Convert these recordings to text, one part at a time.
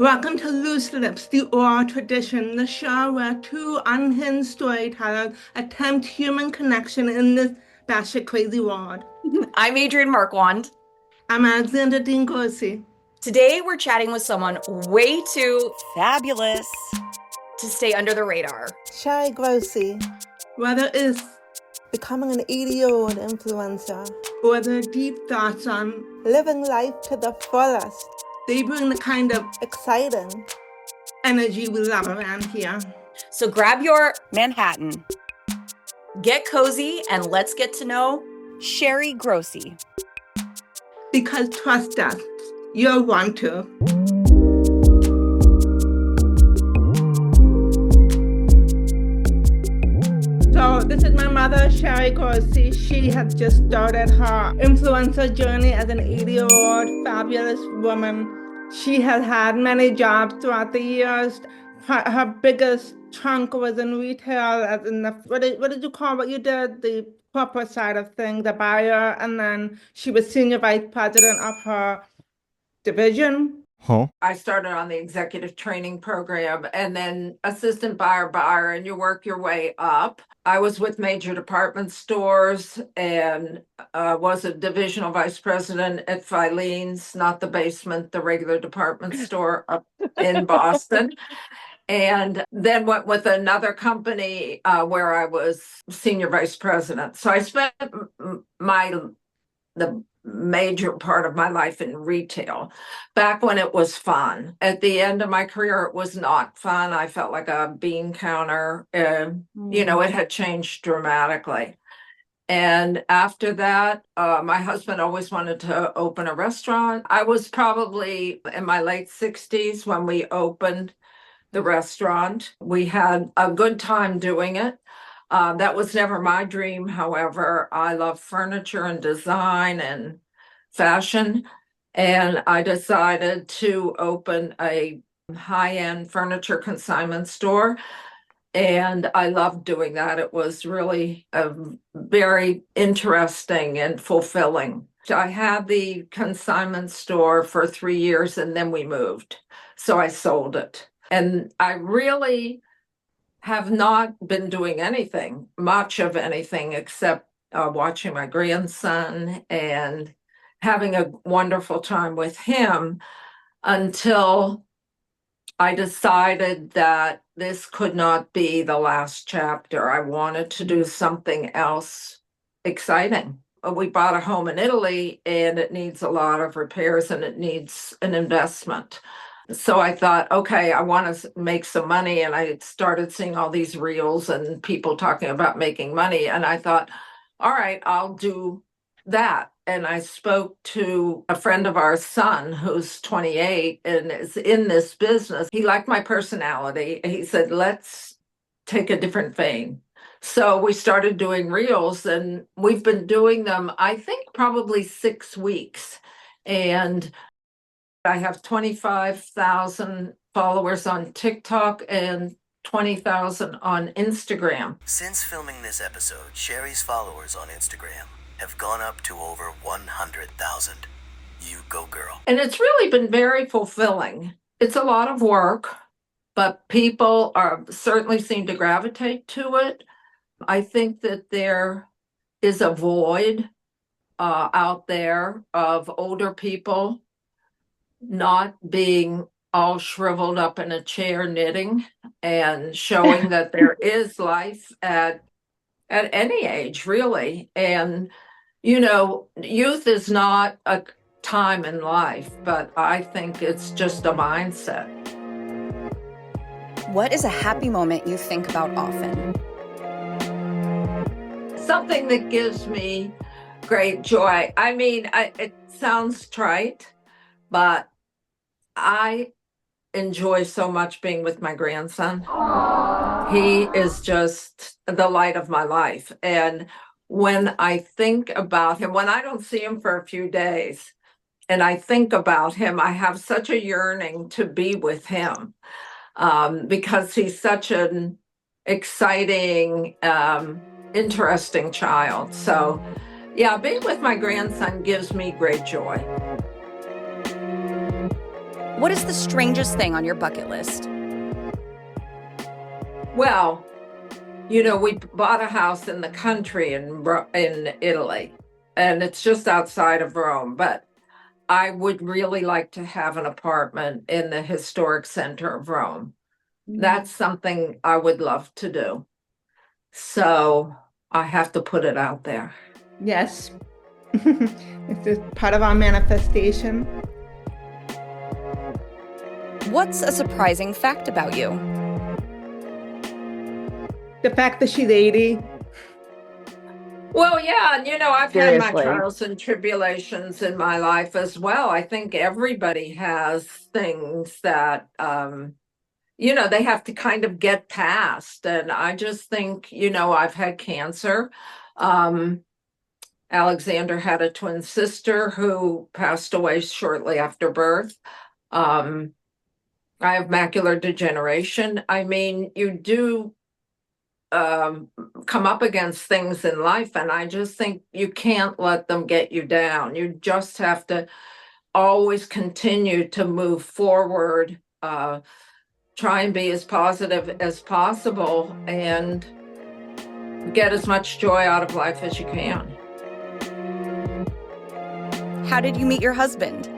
Welcome to Loose Lips, the oral tradition, the show where two unhinged storytellers attempt human connection in this batshit crazy world. I'm Adrienne Marquand. I'm Alexander Dean Grossi. Today we're chatting with someone way too fabulous to stay under the radar. Sherry Grossi. Whether it's becoming an 80-year-old influencer or their deep thoughts on living life to the fullest, they bring the kind of exciting energy we love around here. So grab your Manhattan, get cozy, and let's get to know Sherry Grossi. Because trust us, you'll want to. So this is my mother, Sherry Grossi. She has just started her influencer journey as an 80-year-old fabulous woman. She has had many jobs throughout the years. Her biggest chunk was in retail, as in the what did you call what you did? The corporate side of things, the buyer, and then she was senior vice president of her division. I started on the executive training program and then assistant buyer, and you work your way up. I was with major department stores and was a divisional vice president at Filene's, not the basement, the regular department store up in Boston. And then went with another company where I was senior vice president. So I spent the major part of my life in retail back when it was fun. At the end of my career, it was not fun. I felt like a bean counter. It had changed dramatically. And after that, my husband always wanted to open a restaurant. I was probably in my late 60s when we opened the restaurant. We had a good time doing it. That was never my dream. However, I love furniture and design and fashion. And I decided to open a high-end furniture consignment store. And I loved doing that. It was really very interesting and fulfilling. I had the consignment store for 3 years and then we moved. So I sold it. And I really have not been doing much of anything except watching my grandson and having a wonderful time with him until I decided that this could not be the last chapter. I wanted to do something else exciting. We bought a home in Italy and it needs a lot of repairs and it needs an investment. So I thought, okay, I want to make some money. And I started seeing all these reels and people talking about making money. And I thought, all right, I'll do that. And I spoke to a friend of our son who's 28 and is in this business. He liked my personality. He said, let's take a different vein. So we started doing reels and we've been doing them, I think, probably 6 weeks. And I have 25,000 followers on TikTok and 20,000 on Instagram. Since filming this episode, Sherry's followers on Instagram have gone up to over 100,000. You go, girl. And it's really been very fulfilling. It's a lot of work, but people certainly seem to gravitate to it. I think that there is a void out there of older people not being all shriveled up in a chair knitting and showing that there is life at any age, really. And, youth is not a time in life, but I think it's just a mindset. What is a happy moment you think about often? Something that gives me great joy. I mean, it sounds trite, but I enjoy so much being with my grandson. He is just the light of my life. And when I think about him, when I don't see him for a few days and I think about him, I have such a yearning to be with him because he's such an exciting, interesting child. So yeah, being with my grandson gives me great joy. What is the strangest thing on your bucket list? Well, we bought a house in the country in Italy, and it's just outside of Rome, but I would really like to have an apartment in the historic center of Rome. That's something I would love to do. So I have to put it out there. Yes. It's just part of our manifestation. What's a surprising fact about you? The fact that she's 80. Well, yeah, and I've had my Seriously. trials and tribulations in my life as well. I think everybody has things that they have to kind of get past. And I just think, I've had cancer. Alexander had a twin sister who passed away shortly after birth. I have macular degeneration. I mean, you do come up against things in life, and I just think you can't let them get you down. You just have to always continue to move forward, try and be as positive as possible, and get as much joy out of life as you can. How did you meet your husband?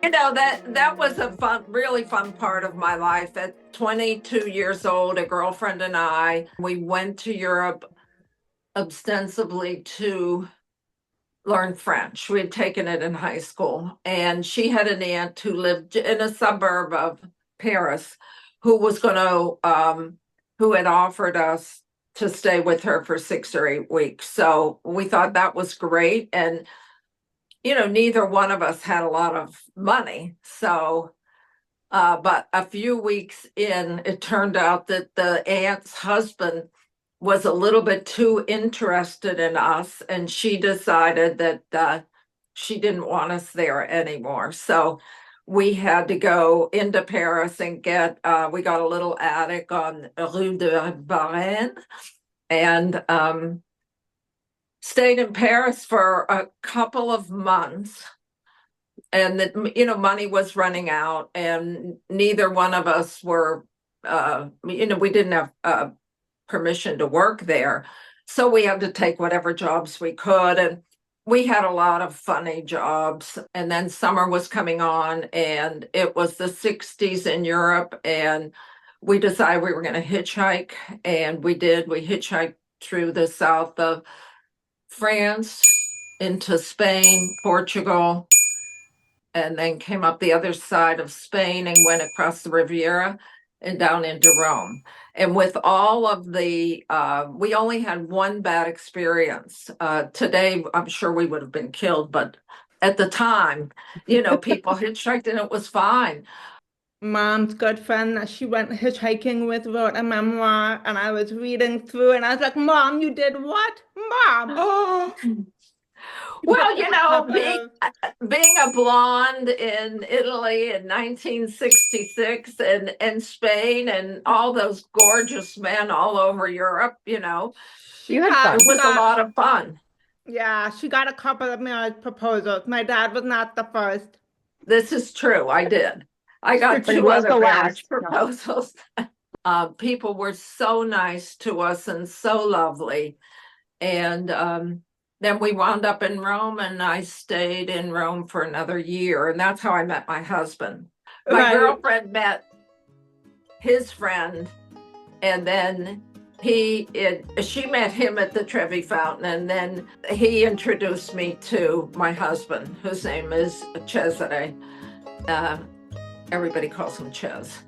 That was a really fun part of my life. At 22 years old, a girlfriend and I, we went to Europe ostensibly to learn French. We had taken it in high school, and she had an aunt who lived in a suburb of Paris who had offered us to stay with her for 6 or 8 weeks. So we thought that was great. And neither one of us had a lot of money. So, but a few weeks in, it turned out that the aunt's husband was a little bit too interested in us, and she decided that she didn't want us there anymore. So we had to go into Paris and we got a little attic on Rue de Varenne, and stayed in Paris for a couple of months, and money was running out, and neither one of us were, we didn't have permission to work there. So we had to take whatever jobs we could. And we had a lot of funny jobs. And then summer was coming on, and it was the 60s in Europe. And we decided we were going to hitchhike. And we did. We hitchhiked through the south of France into Spain, Portugal, and then came up the other side of Spain and went across the Riviera and down into Rome. And with all of we only had one bad experience. Today, I'm sure we would have been killed, but at the time, people hitchhiked and it was fine. Mom's good friend that she went hitchhiking with wrote a memoir, and I was reading through, and I was like, Mom, you did what? Mom. Oh. Well, being a blonde in Italy in 1966 and Spain and all those gorgeous men all over Europe, You had fun. it was a lot of fun. Yeah, she got a couple of marriage proposals. My dad was not the first. This is true. I did. I got But he 2 was the other marriage last. proposals. People were so nice to us and so lovely. And then we wound up in Rome, and I stayed in Rome for another year. And that's how I met my husband. My girlfriend met his friend, and then she met him at the Trevi Fountain, and then he introduced me to my husband, whose name is Cesare. Everybody calls him Ches.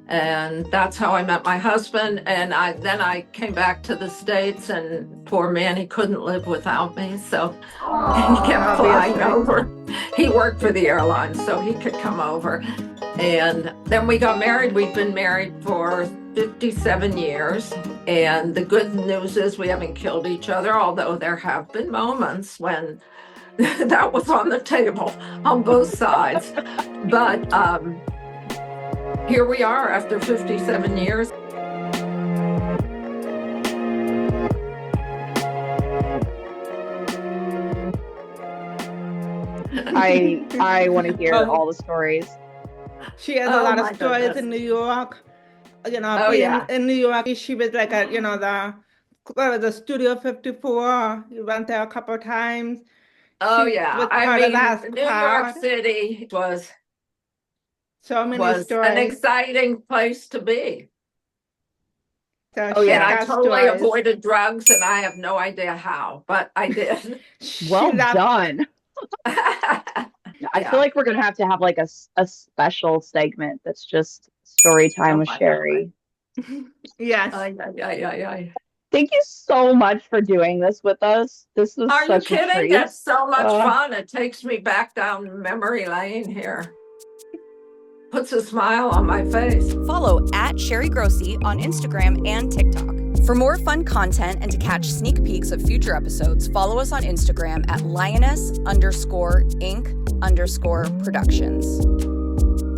And that's how I met my husband. And then I came back to the States, and poor man, he couldn't live without me. So he kept flying over. He worked for the airline, so he could come over. And then we got married. We've been married for 57 years. And the good news is we haven't killed each other, although there have been moments when that was on the table on both sides. But here we are after 57 years. I want to hear Oh. all the stories. She has Oh, a lot my of stories goodness. in New York. Oh, Being yeah. in New York, she was like at, the Studio 54. You went there a couple of times. Oh, She yeah. was I part of mean, that New York crowd. City So many was an stories. exciting place to be. So Oh, she's yeah. And I got totally stories. avoided drugs, and I have no idea how, but I did. Well She loved- done. I feel like we're gonna have to have like a special segment that's just story time Oh with my Sherry. Yes. Ay. Thank you so much for doing this with us. This was Are you such a kidding? treat. It's so much Uh, fun. It takes me back down memory lane here. Puts a smile on my face. Follow at Sherry Grossi on Instagram and TikTok. For more fun content and to catch sneak peeks of future episodes, follow us on Instagram at lioness_inc_productions.